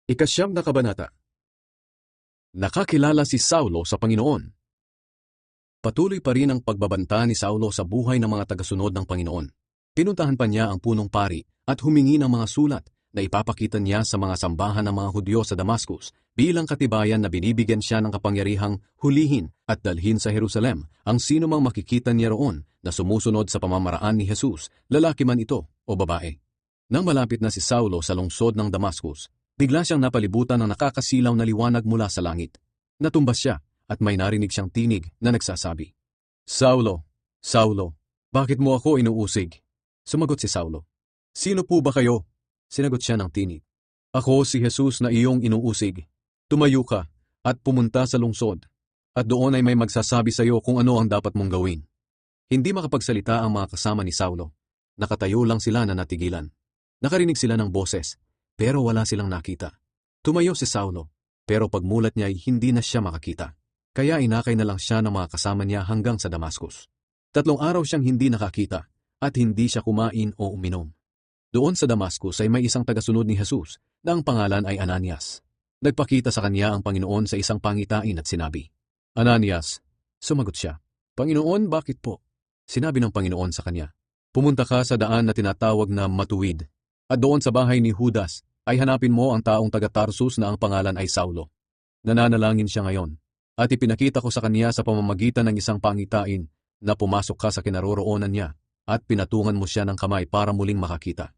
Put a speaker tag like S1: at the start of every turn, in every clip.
S1: Ikasyam na kabanata. Nakakilala si Saulo sa Panginoon. Patuloy pa rin ang pagbabanta ni Saulo sa buhay ng mga tagasunod ng Panginoon. Pinuntahan pa niya ang punong pari at humingi ng mga sulat na ipapakita niya sa mga sambahan ng mga Hudyo sa Damascus bilang katibayan na binibigyan siya ng kapangyarihang hulihin at dalhin sa Jerusalem ang sino mang makikita niya roon na sumusunod sa pamamaraan ni Jesus, lalaki man ito o babae. Nang malapit na si Saulo sa lungsod ng Damascus, bigla siyang napalibutan ng nakakasilaw na liwanag mula sa langit. Natumbas siya at may narinig siyang tinig na nagsasabi, "Saulo, Saulo, bakit mo ako inuusig?" Sumagot si Saulo, "Sino po ba kayo?" Sinagot siya ng tinig, "Ako si Jesus na iyong inuusig. Tumayo ka at pumunta sa lungsod, at doon ay may magsasabi sa iyo kung ano ang dapat mong gawin." Hindi makapagsalita ang mga kasama ni Saulo. Nakatayo lang sila na natigilan. Nakarinig sila ng boses, pero wala silang nakita. Tumayo si Saulo, pero pagmulat niya ay hindi na siya makakita. Kaya inakay na lang siya ng mga kasama niya hanggang sa Damascus. 3 araw siyang hindi nakakita at hindi siya kumain o uminom. Doon sa Damascus ay may isang tagasunod ni Jesus na ang pangalan ay Ananias. Nagpakita sa kanya ang Panginoon sa isang pangitain at sinabi, "Ananias." Sumagot siya, "Panginoon, bakit po?" Sinabi ng Panginoon sa kanya, "Pumunta ka sa daan na tinatawag na Matuwid, at doon sa bahay ni Judas ay hanapin mo ang taong taga-Tarsus na ang pangalan ay Saulo. Nananalangin siya ngayon, at ipinakita ko sa kanya sa pamamagitan ng isang pangitain na pumasok ka sa kinaroroonan niya at pinatungan mo siya ng kamay para muling makakita."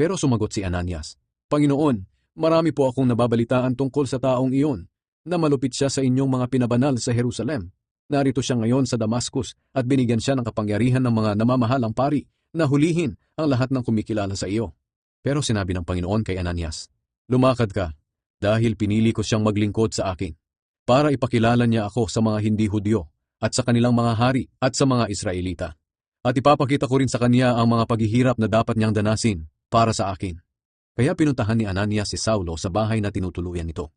S1: Pero sumagot si Ananias, "Panginoon, marami po akong nababalitaan tungkol sa taong iyon, na malupit siya sa inyong mga pinabanal sa Jerusalem. Narito siya ngayon sa Damascus at binigyan siya ng kapangyarihan ng mga namamahalang pari na hulihin ang lahat ng kumikilala sa iyo." Pero sinabi ng Panginoon kay Ananias, "Lumakad ka, dahil pinili ko siyang maglingkod sa akin, para ipakilala niya ako sa mga hindi Hudyo at sa kanilang mga hari at sa mga Israelita. At ipapakita ko rin sa kanya ang mga paghihirap na dapat niyang danasin para sa akin." Kaya pinuntahan ni Ananias si Saulo sa bahay na tinutuluyan nito.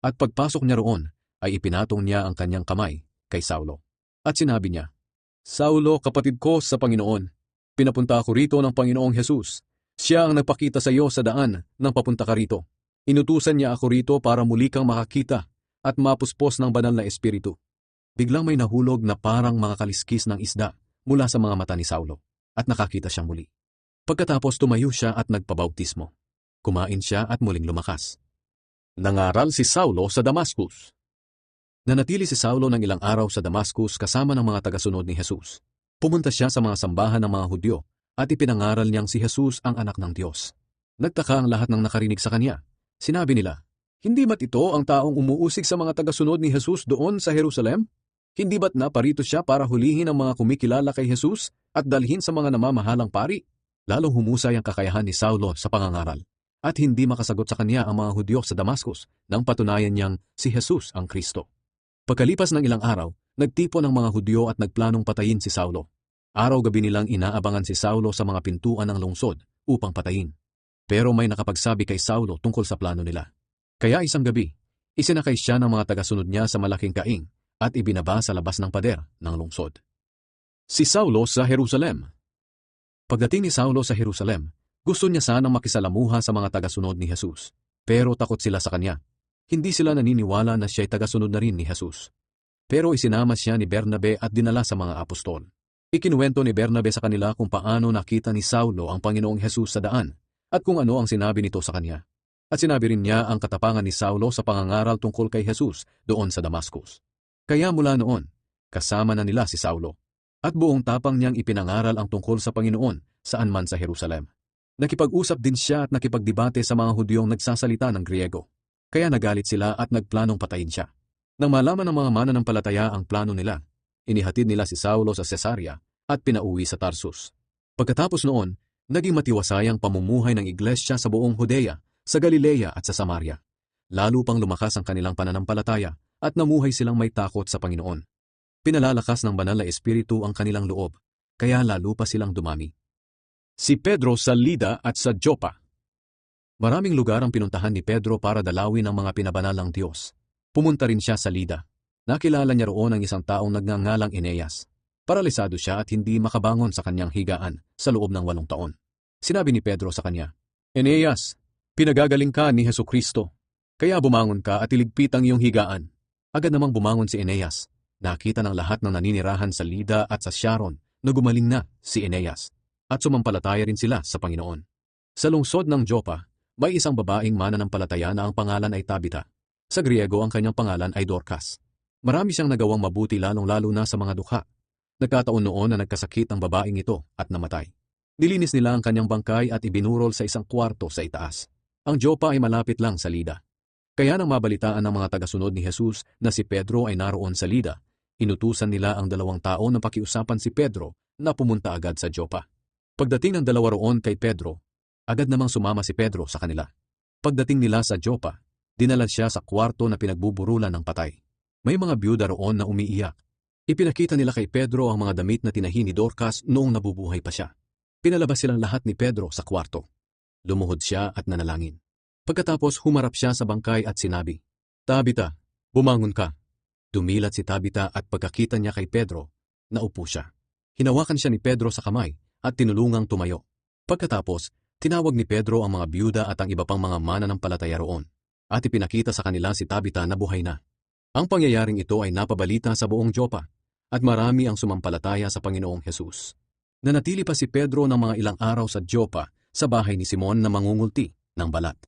S1: At pagpasok niya roon, ay ipinatong niya ang kanyang kamay kay Saulo. At sinabi niya, "Saulo, kapatid ko sa Panginoon, pinapunta ako rito ng Panginoong Jesus. Siya ang nagpakita sa iyo sa daan nang papunta ka rito. Inutusan niya ako rito para muli kang makakita at mapuspos ng banal na espiritu." Biglang may nahulog na parang mga kaliskis ng isda mula sa mga mata ni Saulo, at nakakita siyang muli. Pagkatapos tumayo siya at nagpabautismo. Kumain siya at muling lumakas. Nangaral si Saulo sa Damascus. Nanatili si Saulo ng ilang araw sa Damascus kasama ng mga tagasunod ni Jesus. Pumunta siya sa mga sambahan ng mga Hudyo at ipinangaral niyang si Jesus ang anak ng Diyos. Nagtaka ang lahat ng nakarinig sa kanya. Sinabi nila, "Hindi ba't ito ang taong umuusig sa mga tagasunod ni Jesus doon sa Jerusalem? Hindi ba't naparito siya para hulihin ang mga kumikilala kay Jesus at dalhin sa mga namamahalang pari?" Lalong humusay ang kakayahan ni Saulo sa pangangaral, at hindi makasagot sa kanya ang mga Hudyo sa Damascus nang patunayan niyang si Jesus ang Kristo. Pagkalipas ng ilang araw, nagtipon ang mga Hudyo at nagplanong patayin si Saulo. Araw-gabi nilang inaabangan si Saulo sa mga pintuan ng lungsod upang patayin. Pero may nakapagsabi kay Saulo tungkol sa plano nila. Kaya isang gabi, isinakay siya ng mga tagasunod niya sa malaking kaing at ibinaba sa labas ng pader ng lungsod. Si Saulo sa Jerusalem. Pagdating ni Saulo sa Jerusalem, gusto niya sanang makisalamuha sa mga tagasunod ni Jesus. Pero takot sila sa kanya. Hindi sila naniniwala na siya'y tagasunod na rin ni Jesus. Pero isinama siya ni Bernabe at dinala sa mga apostol. Ikinuwento ni Bernabe sa kanila kung paano nakita ni Saulo ang Panginoong Jesus sa daan at kung ano ang sinabi nito sa kanya. At sinabi rin niya ang katapangan ni Saulo sa pangangaral tungkol kay Jesus doon sa Damascus. Kaya mula noon, kasama na nila si Saulo. At buong tapang niyang ipinangaral ang tungkol sa Panginoon saan man sa Jerusalem. Nakipag-usap din siya at nakipagdebate sa mga Hudyong nagsasalita ng Griego. Kaya nagalit sila at nagplanong patayin siya. Nang malaman ng mga mananampalataya ang plano nila, inihatid nila si Saulo sa Cesarea at pinauwi sa Tarsus. Pagkatapos noon, naging matiwasay ang pamumuhay ng iglesia sa buong Judea, sa Galilea at sa Samaria. Lalo pang lumakas ang kanilang pananampalataya at namuhay silang may takot sa Panginoon. Pinalalakas ng banal na espiritu ang kanilang loob, kaya lalo pa silang dumami. Si Pedro sa Lida at sa Joppa. Maraming lugar ang pinuntahan ni Pedro para dalawin ang mga pinabanalang Diyos. Pumunta rin siya sa Lida. Nakilala niya roon ang isang taong nagngangalang Eneas. Paralisado siya at hindi makabangon sa kanyang higaan sa loob ng 8 taon. Sinabi ni Pedro sa kanya, "Eneas, pinagagaling ka ni Hesukristo." Kaya bumangon ka at iligpit ang iyong higaan. Agad namang bumangon si Eneas. Nakita ng lahat ng naninirahan sa Lida at sa Sharon na gumaling na si Eneas. At sumampalataya rin sila sa Panginoon. Sa lungsod ng Joppa, may isang babaeng mananampalataya na ang pangalan ay Tabita. Sa Griego ang kanyang pangalan ay Dorcas. Marami siyang nagawang mabuti lalong-lalo na sa mga dukha. Nagkataon noon na nagkasakit ang babaeng ito at namatay. Nilinis nila ang kanyang bangkay at ibinurol sa isang kwarto sa itaas. Ang Joppa ay malapit lang sa Lida. Kaya nang mabalitaan ng mga tagasunod ni Jesus na si Pedro ay naroon sa Lida, inutusan nila ang 2 tao na pakiusapan si Pedro na pumunta agad sa Joppa. Pagdating ng 2 roon kay Pedro, agad namang sumama si Pedro sa kanila. Pagdating nila sa Joppa, dinala siya sa kwarto na pinagbuburulan ng patay. May mga byuda roon na umiiyak. Ipinakita nila kay Pedro ang mga damit na tinahi ni Dorcas noong nabubuhay pa siya. Pinalabas silang lahat ni Pedro sa kwarto. Lumuhod siya at nanalangin. Pagkatapos humarap siya sa bangkay at sinabi, "Tabita, bumangon ka." Dumilat si Tabita at pagkakita niya kay Pedro, naupo siya. Hinawakan siya ni Pedro sa kamay at tinulungang tumayo. Pagkatapos, tinawag ni Pedro ang mga byuda at ang iba pang mga mananampalataya roon at ipinakita sa kanila si Tabita na buhay na. Ang pangyayaring ito ay napabalita sa buong Joppa at marami ang sumampalataya sa Panginoong Hesus. Nanatili pa si Pedro ng mga ilang araw sa Joppa sa bahay ni Simon na mangungulti ng balat.